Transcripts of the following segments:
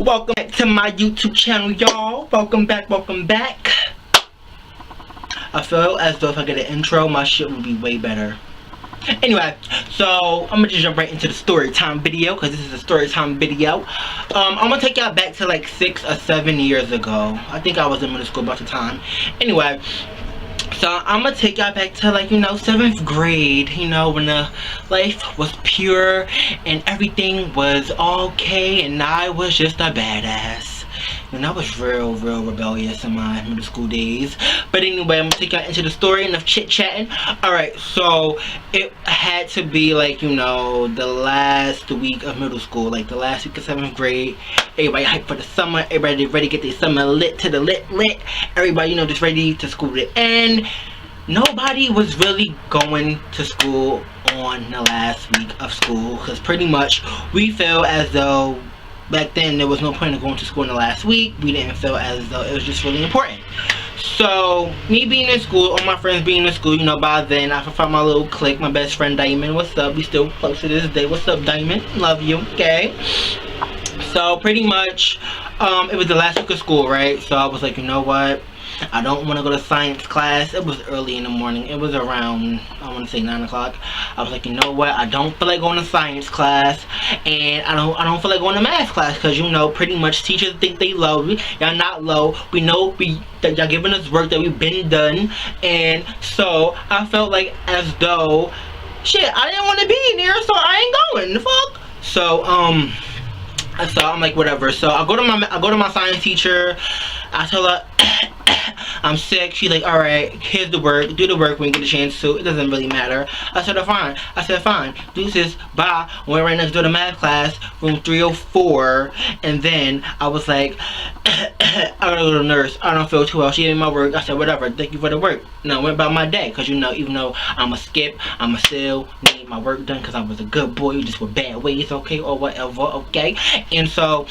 Welcome back to my YouTube channel, y'all. Welcome back. I feel as though if I get an intro, my shit would be way better. Anyway, so I'm gonna just jump right into the story time video, because this is a story time video. I'm gonna take y'all back to like 6 or 7 years ago. I think I was in middle school about the time. Anyway, so I'm gonna take y'all back to, like, 7th grade, when the life was pure and everything was okay and I was just a badass. And I was real rebellious in my middle school days. But anyway, I'm gonna take y'all into the story. Enough chit-chatting. Alright, so it had to be like, the last week of middle school, like the last week of 7th grade. Everybody hyped for the summer. Everybody ready to get their summer lit to the lit. Everybody, just ready to school to end. Nobody was really going to school on the last week of school, because pretty much we felt as though back then there was no point in going to school in the last week. We didn't feel as though it was just really important. So me being in school, all my friends being in school, by then I found my little clique, my best friend Diamond. What's up? We still close to this day. What's up, Diamond? Love you. Okay. So pretty much it was the last week of school, right? So I was like, you know what, I don't want to go to science class. It was early in the morning. It was around, I want to say 9 o'clock. I was like, you know what, I don't feel like going to science class, and I don't feel like going to math class, because pretty much teachers think they low. Y'all not low. We know that y'all giving us work that we've been done. And so I felt like as though shit, I didn't want to be in there, so I ain't going. The fuck. So I'm like, whatever. So I go to my science teacher. I tell her I'm sick. She's like, alright, here's the work. Do the work when you get a chance to. It doesn't really matter. I said, fine. Fine. Deuces, bye. Went right next door to math class, room 304. And then I was like, I gotta go to the nurse. I don't feel too well. She gave me my work. I said, whatever. Thank you for the work. And I went about my day. Because, even though I'm a skip, I'm a still need my work done, because I was a good boy, just with bad ways, okay? Or whatever, okay? And so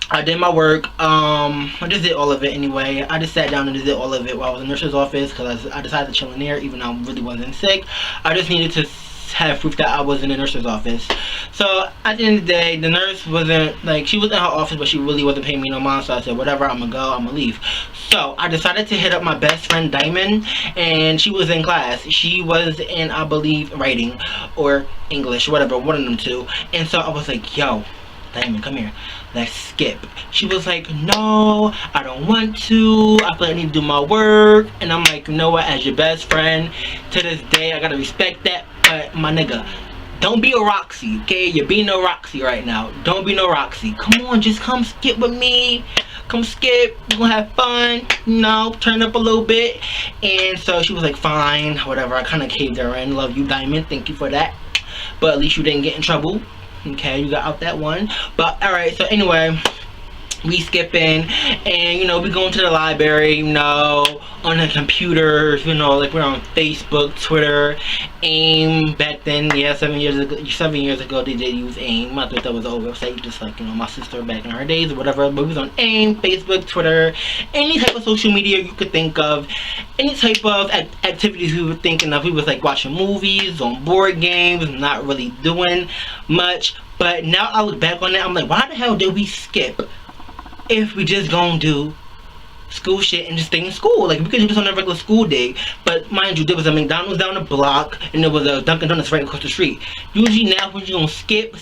I did my work. I just did all of it anyway. I just sat down and just did all of it while I was in the nurse's office, because I decided to chill in there even though I really wasn't sick. I just needed to have proof that I was in the nurse's office. So at the end of the day, the nurse wasn't, like, she was in her office, but she really wasn't paying me no mind. So I said, whatever, I'm gonna go, I'm gonna leave. So I decided to hit up my best friend Diamond, and she was in class. She was in, I believe, writing or English, whatever, one of them two. And so I was like, yo, Diamond, come here, let's skip. She was like, no, I don't want to. I feel like I need to do my work. And I'm like, you know what, as your best friend, to this day, I gotta respect that. But my nigga, don't be a Roxy, okay? You're being no Roxy right now. Don't be no Roxy. Come on, just come skip with me. Come skip, we're gonna have fun, turn up a little bit. And so she was like, fine, whatever. I kind of caved her in. Love you, Diamond, thank you for that. But at least you didn't get in trouble. Okay, you got out that one. But alright, so anyway, we skipping, and we going to the library, on the computers, like we're on Facebook, Twitter, AIM. Back then, yeah, 7 years ago they did use AIM. I thought that was the old website, just like my sister back in her days or whatever. But we was on AIM, Facebook, Twitter, any type of social media you could think of, any type of activities we were thinking of. We was like watching movies, on board games, not really doing much. But now I look back on that, I'm like, why the hell did we skip if we just gonna do school shit and just stay in school? Like, we could do this on a regular school day. But mind you, there was a McDonald's down the block, and there was a Dunkin' Donuts right across the street. Usually now when you're gonna skip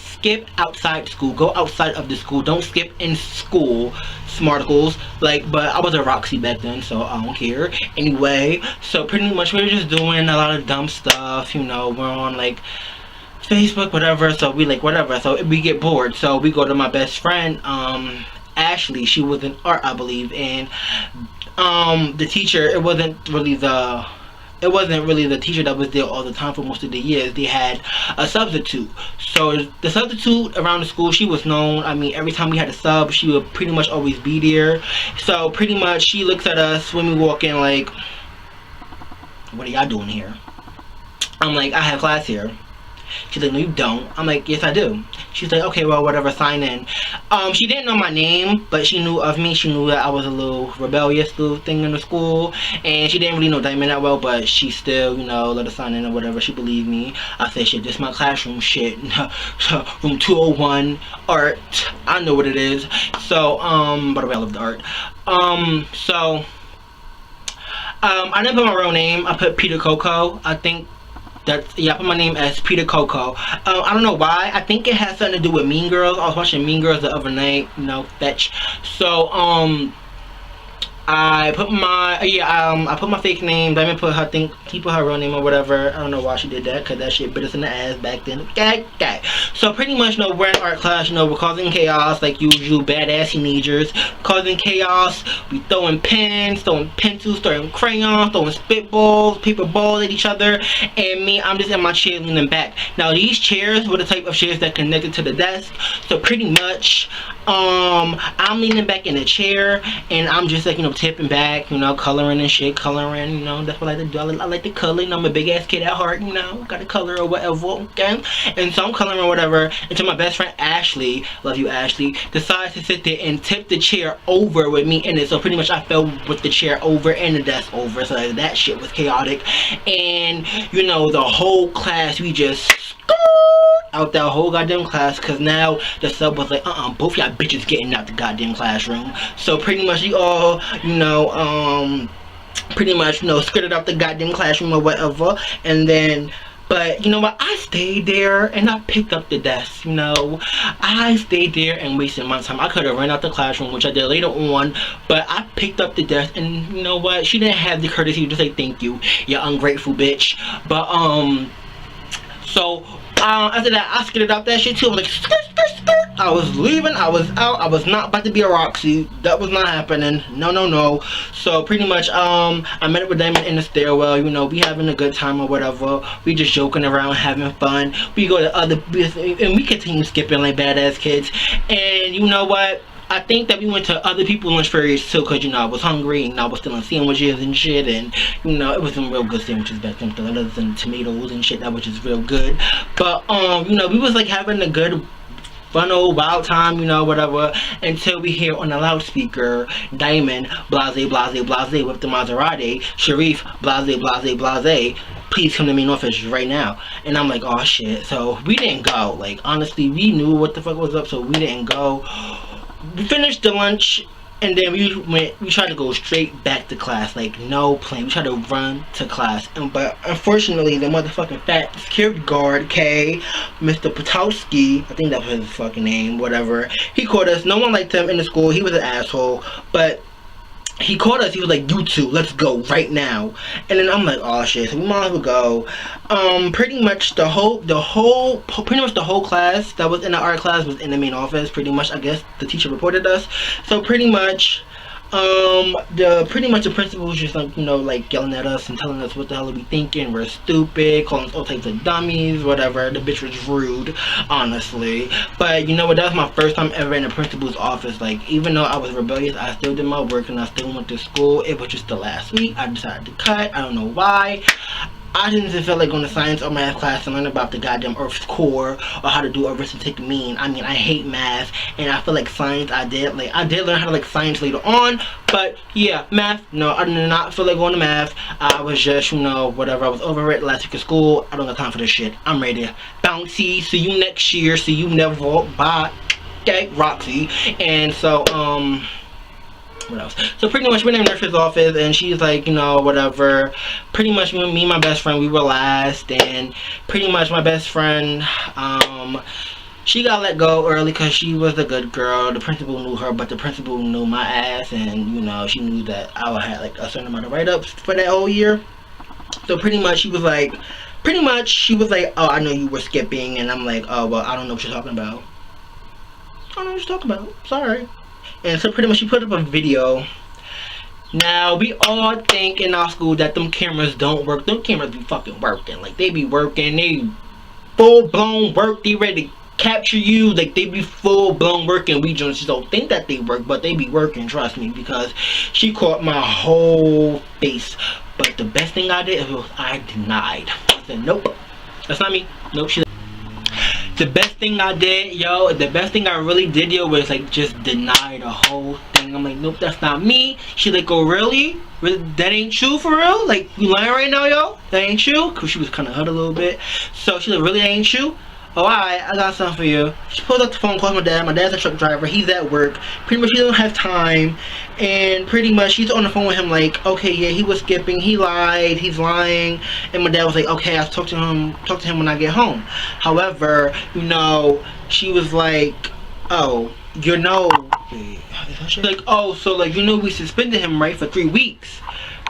outside school. Go outside of the school. Don't skip in school. Smarticles. Like, but I was a Roxy back then, so I don't care. Anyway, so pretty much we were just doing a lot of dumb stuff. We're on like Facebook, whatever. So we like whatever. So we get bored. So we go to my best friend, Ashley. She was in art, I believe, and the teacher, it wasn't really the teacher that was there all the time for most of the years. They had a substitute. So the substitute around the school, she was known. I mean, every time we had a sub, she would pretty much always be there. So pretty much she looks at us when we walk in like, what are y'all doing here? I'm like, I have class here. She's like, no you don't. I'm like, yes I do. She's like, okay, well whatever, sign in. She didn't know my name, but she knew of me. She knew that I was a little rebellious little thing in the school, and she didn't really know Diamond that well, but she still, you know, let us sign in or whatever. She believed me. I said, shit, this is my classroom, shit. Room 201, art. I know what it is. So, by the way, I love the art. I didn't put my real name. I put Peter Coco. I think that's, yeah, I put my name as Peter Coco. I don't know why. I think it has something to do with Mean Girls. I was watching Mean Girls the other night, you know, fetch. So, I put my, I put my fake name. Diamond put her, he put her real name or whatever. I don't know why she did that, because that shit bit us in the ass back then. Okay. So pretty much, you know, we're in art class, you know, we're causing chaos like usual badass teenagers. Causing chaos. We throwing pens, throwing pencils, throwing crayons, throwing spitballs, paper balls at each other. And me, I'm just in my chair leaning back. Now these chairs were the type of chairs that connected to the desk. So pretty much, I'm leaning back in the chair, and I'm just like, you know, tipping back, you know, coloring and shit, coloring, you know, that's what I like to do. I like to color, you know, I'm a big ass kid at heart, you know, gotta color or whatever, okay? And so I'm coloring or whatever, until my best friend Ashley, love you Ashley, decides to sit there and tip the chair over with me in it. So pretty much I fell with the chair over and the desk over, so that shit was chaotic. And, you know, the whole class, we just out that whole goddamn class, because now the sub was like, both y'all bitches getting out the goddamn classroom. So pretty much we all, you know, pretty much, you know, skirted out the goddamn classroom or whatever. And then, but you know what, I stayed there and I picked up the desk, you know. I stayed there and wasted my time. I could have ran out the classroom, which I did later on, but I picked up the desk, and you know what, she didn't have the courtesy to say thank you, you ungrateful bitch. But so after that, I skirted out that shit too. I was like, skirt. I was leaving, I was out, I was not about to be a Roxy. That was not happening. No. So pretty much, I met up with Diamond in the stairwell, you know, we having a good time or whatever. We just joking around, having fun. We go to other, and we continue skipping like badass kids. And you know what? I think that we went to other people's lunch periods too, because, you know, I was hungry and I was stealing sandwiches and shit, and, you know, it was some real good sandwiches back then, other than tomatoes and shit, that was just real good. But, you know, we was like having a good, fun old wild time, you know, whatever, until we hear on the loudspeaker, Diamond, blase, with the Maserati, Sharif, blase, please come to main office right now. And I'm like, oh shit. So we didn't go. Like, honestly, we knew what the fuck was up, so we didn't go. We finished the lunch, and then we tried to go straight back to class, like no plan. We tried to run to class, but unfortunately the motherfucking fat security guard, Mr. Potowski, I think that was his fucking name, whatever, he caught us. No one liked him in the school. He was an asshole, but he called us. He was like, you two, let's go right now. And then I'm like, oh shit, so we might as well go. Pretty much the whole class that was in the art class was in the main office. Pretty much, I guess the teacher reported us. So pretty much, the principal was just like, you know, like yelling at us and telling us what the hell are we thinking, we're stupid, calling us all types of dummies, whatever. The bitch was rude, honestly. But you know what, that was my first time ever in the principal's office. Like, even though I was rebellious, I still did my work and I still went to school. It was just the last week I decided to cut. I don't know why. I didn't feel like going to science or math class and learn about the goddamn Earth's core or how to do arithmetic mean. I mean, I hate math, and I feel like science I did learn how to like science later on, but yeah, math, no, I did not feel like going to math. I was just, you know, whatever, I was over it last week of school. I don't got time for this shit. I'm ready. Bouncy, see you next year, see you never, bye. Okay, Roxy. And so, what else? So pretty much we're in the nurse's office, and she's like, you know, whatever. Pretty much me and my best friend, we were last, and pretty much my best friend, she got let go early because she was a good girl. The principal knew her, but the principal knew my ass, and you know, she knew that I had like a certain amount of write-ups for that whole year. So pretty much she was like, oh, I know you were skipping, and I'm like, oh, well, I don't know what you're talking about. I don't know what you're talking about. Sorry. And so pretty much she put up a video. Now, we all think in our school that them cameras don't work. Them cameras be fucking working. Like, they be working. They full-blown work. They ready to capture you. Like, they be full-blown working. We just don't think that they work, but they be working, trust me, because she caught my whole face. But the best thing I did was I denied. I said, nope, that's not me. Nope, The best thing I did, yo, the best thing I really did, yo, was like just deny the whole thing. I'm like, nope, that's not me. She like, oh really? That ain't true for real? Like, you lying right now, yo? That ain't true? Cause she was kind of hurt a little bit. So she like, really, that ain't true? Oh, alright, I got something for you. She pulls up the phone, calls my dad. My dad's a truck driver. He's at work. Pretty much, he don't have time. And pretty much, she's on the phone with him like, okay, yeah, he was skipping. He lied. He's lying. And my dad was like, okay, I'll talk to him when I get home. However, you know, she was like, oh, you know, like, oh, so like, you know, we suspended him, right, for 3 weeks.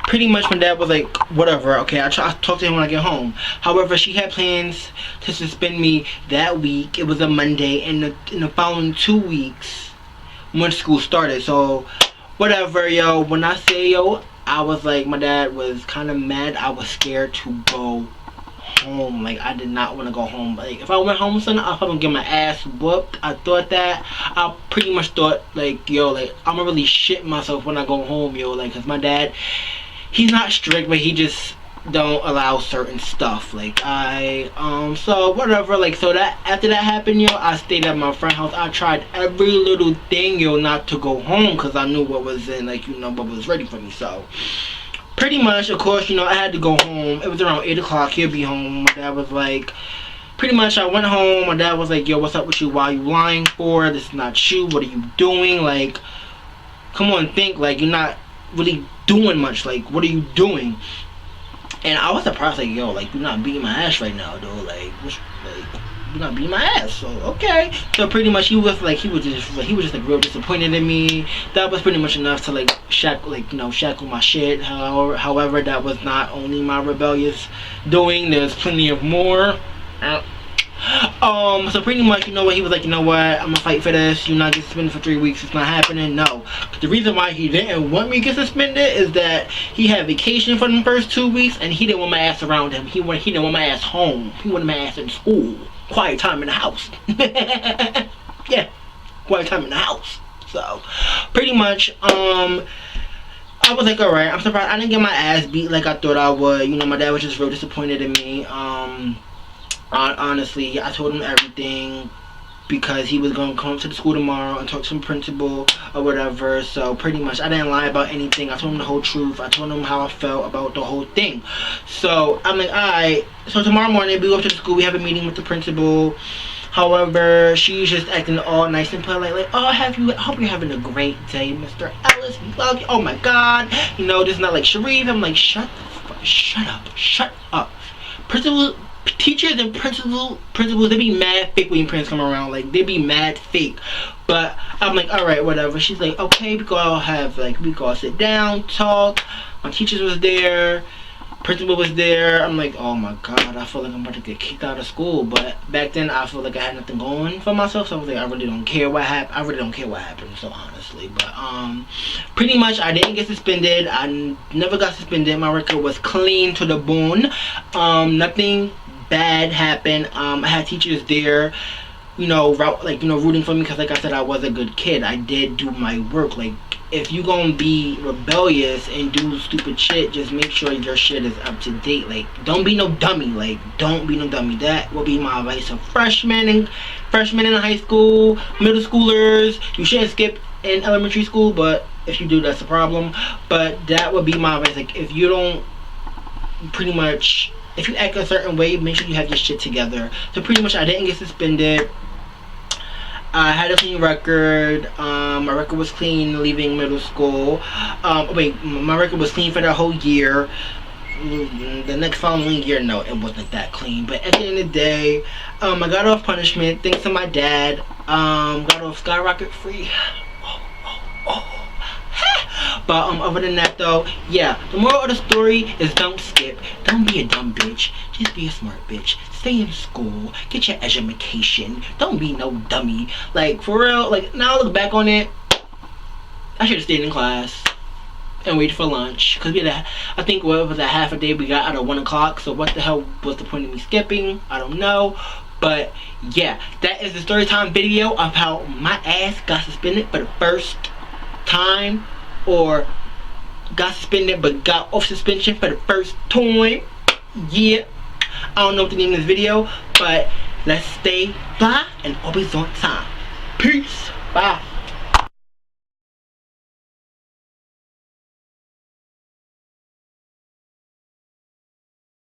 Pretty much my dad was like, whatever, okay, I'll talk to him when I get home. However, she had plans to suspend me that week. It was a Monday, and in the following 2 weeks when school started. So whatever, yo, when I say, yo, I was like, my dad was kind of mad. I was scared to go home. Like, I did not want to go home. Like, if I went home son, I'll probably get my ass whooped. I thought that. I pretty much thought like, yo, like, I'm gonna really shit myself when I go home, yo, like, cause my dad, he's not strict, but he just don't allow certain stuff. Like, so whatever, like, so that after that happened, yo, I stayed at my friend's house. I tried every little thing, yo, not to go home, because I knew what was in, like, you know, what was ready for me. So pretty much, of course, you know, I had to go home. It was around 8 o'clock. He'll be home. My dad was like, pretty much, I went home. My dad was like, yo, what's up with you? Why are you lying for? This is not you. What are you doing? Like, come on, think. Like, you're not really doing much. Like, what are you doing? And I was surprised, like, yo, like, you're not beating my ass right now, though. Like, you're not beating my ass. So okay. So pretty much, he was just like real disappointed in me. That was pretty much enough to like shackle my shit. However, that was not only my rebellious doing. There's plenty of more. So pretty much, you know what, he was like, you know what, I'm gonna fight for this. You're not getting suspended for 3 weeks. It's not happening. No. The reason why he didn't want me to get suspended is that he had vacation for the first 2 weeks, and he didn't want my ass around him. He didn't want my ass home. He wanted my ass in school. Quiet time in the house. Yeah, quiet time in the house. So pretty much, I was like, alright, I'm surprised I didn't get my ass beat like I thought I would. You know, my dad was just real disappointed in me. Honestly, I told him everything because he was going to come to the school tomorrow and talk to some principal or whatever. So pretty much, I didn't lie about anything. I told him the whole truth. I told him how I felt about the whole thing. So I'm like, alright. So tomorrow morning, we go up to the school. We have a meeting with the principal. However, she's just acting all nice and polite, like, oh, I hope you're having a great day, Mr. Ellis. We love you. Oh my God. You know, this is not like Sharif. I'm like, shut up. Teachers and principals, they be mad fake when your parents come around. Like, they be mad fake. But I'm like, alright, whatever. She's like, okay, we go sit down, talk. My teachers was there, principal was there. I'm like, oh my God, I feel like I'm about to get kicked out of school. But back then, I feel like I had nothing going for myself. So I was like, I really don't care what happened. So honestly, but pretty much, I didn't get suspended. I never got suspended. My record was clean to the bone. Nothing bad happened. I had teachers there, you know, rooting for me, because like I said, I was a good kid. I did do my work. Like, if you gonna be rebellious and do stupid shit, just make sure your shit is up to date. Like, don't be no dummy. Like, don't be no dummy. That will be my advice to freshmen in high school, middle schoolers. You shouldn't skip in elementary school, but if you do, that's a problem. But that would be my advice. Like, if you don't, pretty much, if you act a certain way, make sure you have your shit together. So pretty much, I didn't get suspended. I had a clean record. My record was clean leaving middle school. My record was clean for the whole year. The next following year, no, it wasn't that clean. But at the end of the day, I got off punishment thanks to my dad. Got off skyrocket free. But other than that though, yeah, the moral of the story is don't skip. Don't be a dumb bitch. Just be a smart bitch. Stay in school. Get your education. Don't be no dummy. Like, for real, like, now I look back on it, I should have stayed in class and waited for lunch. Because I think what was a half a day we got out of 1 o'clock. So what the hell was the point of me skipping? I don't know. But yeah, that is the story time video of how my ass got suspended for the first time, or got suspended but got off suspension for the first time. Yeah, I don't know what the name of this video, but Let's stay fly and always on time. Peace. Bye.